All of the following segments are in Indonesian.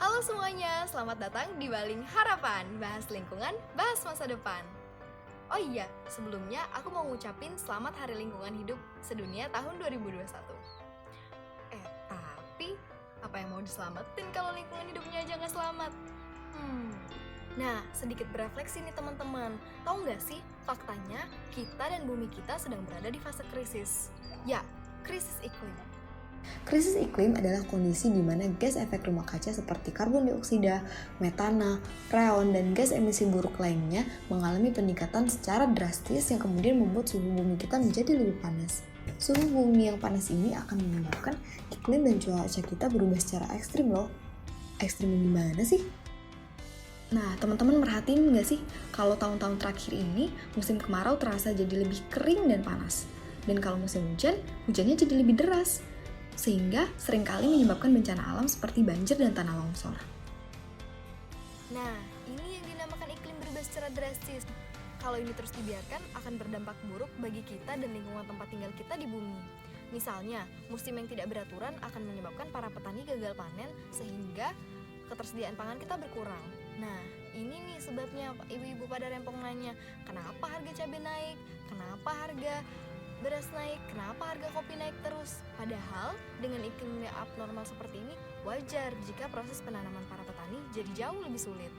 Halo semuanya, selamat datang di Baling Harapan, bahas lingkungan, bahas masa depan. Oh iya, sebelumnya aku mau ngucapin selamat Hari Lingkungan Hidup Sedunia tahun 2021. Tapi apa yang mau diselamatin kalau lingkungan hidupnya aja nggak selamat? Nah, sedikit berefleksi nih teman-teman. Tahu nggak sih, faktanya kita dan bumi kita sedang berada di fase krisis. Ya, krisis iklim. Krisis iklim adalah kondisi di mana gas efek rumah kaca seperti karbon dioksida, metana, freon, dan gas emisi buruk lainnya mengalami peningkatan secara drastis yang kemudian membuat suhu bumi kita menjadi lebih panas. Suhu bumi yang panas ini akan menyebabkan iklim dan cuaca kita berubah secara ekstrim loh. Ekstrim gimana sih? Nah, teman-teman merhatiin nggak sih kalau tahun-tahun terakhir ini musim kemarau terasa jadi lebih kering dan panas. Dan kalau musim hujan, hujannya jadi lebih deras. Sehingga seringkali menyebabkan bencana alam seperti banjir dan tanah longsor. Nah, ini yang dinamakan iklim berubah secara drastis. Kalau ini terus dibiarkan, akan berdampak buruk bagi kita dan lingkungan tempat tinggal kita di bumi. Misalnya, musim yang tidak beraturan akan menyebabkan para petani gagal panen sehingga ketersediaan pangan kita berkurang. Nah, ini nih sebabnya ibu-ibu pada rempong nanya, kenapa harga cabai naik? Kenapa harga beras naik, kenapa harga kopi naik terus? Padahal dengan iklim yang abnormal seperti ini, wajar jika proses penanaman para petani jadi jauh lebih sulit.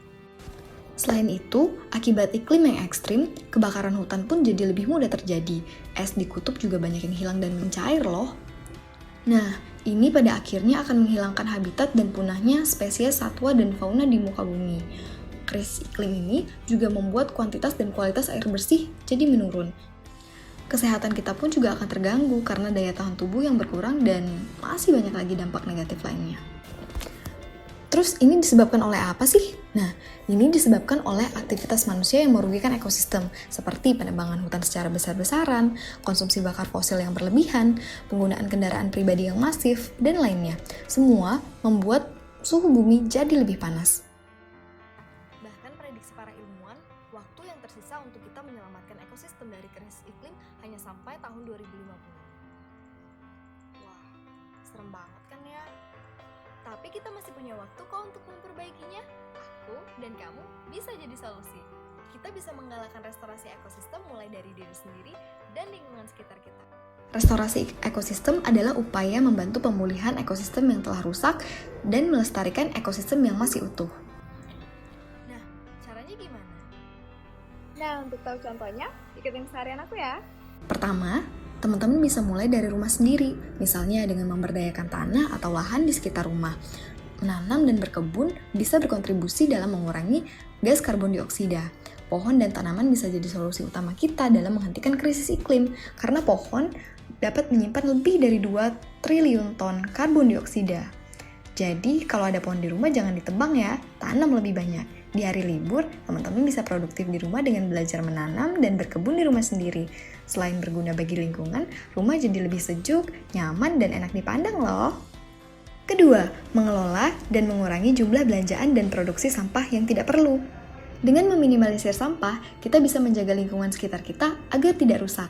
Selain itu, akibat iklim yang ekstrim, kebakaran hutan pun jadi lebih mudah terjadi. Es di kutub juga banyak yang hilang dan mencair loh. Nah, ini pada akhirnya akan menghilangkan habitat dan punahnya spesies satwa dan fauna di muka bumi. Krisis iklim ini juga membuat kuantitas dan kualitas air bersih jadi menurun. Kesehatan kita pun juga akan terganggu karena daya tahan tubuh yang berkurang dan masih banyak lagi dampak negatif lainnya. Terus ini disebabkan oleh apa sih? Nah, ini disebabkan oleh aktivitas manusia yang merugikan ekosistem, seperti penebangan hutan secara besar-besaran, konsumsi bakar fosil yang berlebihan, penggunaan kendaraan pribadi yang masif, dan lainnya. Semua membuat suhu bumi jadi lebih panas. Bahkan prediksi para ilmuwan, waktu yang tersisa untuk kita menyelamatkan ekosistem dari krisis iklim hanya sampai tahun 2050. Wah, serem banget kan ya? Tapi kita masih punya waktu kok untuk memperbaikinya. Aku dan kamu bisa jadi solusi. Kita bisa menggalakkan restorasi ekosistem mulai dari diri sendiri dan lingkungan sekitar kita. Restorasi ekosistem adalah upaya membantu pemulihan ekosistem yang telah rusak dan melestarikan ekosistem yang masih utuh. Nah, caranya gimana? Nah, untuk tahu contohnya, ikutin keseharian aku ya. Pertama, teman-teman bisa mulai dari rumah sendiri, misalnya dengan memberdayakan tanah atau lahan di sekitar rumah. Menanam dan berkebun bisa berkontribusi dalam mengurangi gas karbon dioksida. Pohon dan tanaman bisa jadi solusi utama kita dalam menghentikan krisis iklim, karena pohon dapat menyimpan lebih dari 2 triliun ton karbon dioksida. Jadi, kalau ada pohon di rumah jangan ditebang ya, tanam lebih banyak. Di hari libur, teman-teman bisa produktif di rumah dengan belajar menanam dan berkebun di rumah sendiri. Selain berguna bagi lingkungan, rumah jadi lebih sejuk, nyaman, dan enak dipandang loh. Kedua, mengelola dan mengurangi jumlah belanjaan dan produksi sampah yang tidak perlu. Dengan meminimalisir sampah, kita bisa menjaga lingkungan sekitar kita agar tidak rusak.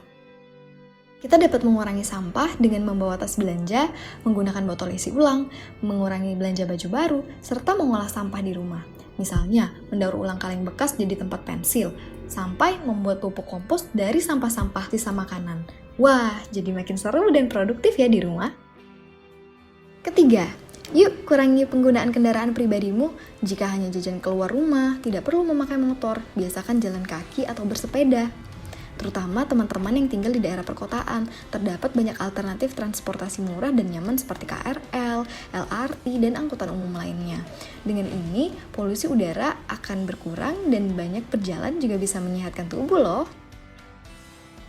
Kita dapat mengurangi sampah dengan membawa tas belanja, menggunakan botol isi ulang, mengurangi belanja baju baru, serta mengolah sampah di rumah. Misalnya, mendaur ulang kaleng bekas jadi tempat pensil, sampai membuat pupuk kompos dari sampah-sampah sisa makanan. Wah, jadi makin seru dan produktif ya di rumah. Ketiga, yuk kurangi penggunaan kendaraan pribadimu. Jika hanya jajan keluar rumah, tidak perlu memakai motor, biasakan jalan kaki atau bersepeda. Terutama teman-teman yang tinggal di daerah perkotaan, terdapat banyak alternatif transportasi murah dan nyaman seperti KRL, LRT, dan angkutan umum lainnya. Dengan ini, polusi udara akan berkurang dan banyak berjalan juga bisa menyehatkan tubuh loh.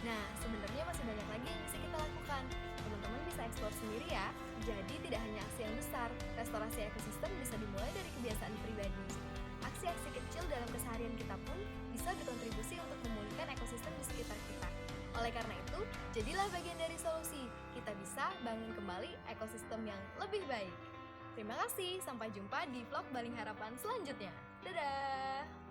Nah, sebenarnya masih banyak lagi yang bisa kita lakukan. Teman-teman bisa eksplor sendiri ya. Jadi tidak hanya aksi yang besar, restorasi ekosistem bisa dimulai dari kebiasaan pribadi. Aksi-aksi kecil dalam keseharian kita pun bisa berkontribusi untuk memulihkan ekosistem di sekitar kita. Oleh karena itu, jadilah bagian dari solusi. Kita bisa bangun kembali ekosistem yang lebih baik. Terima kasih, sampai jumpa di vlog Baling Harapan selanjutnya. Dadah!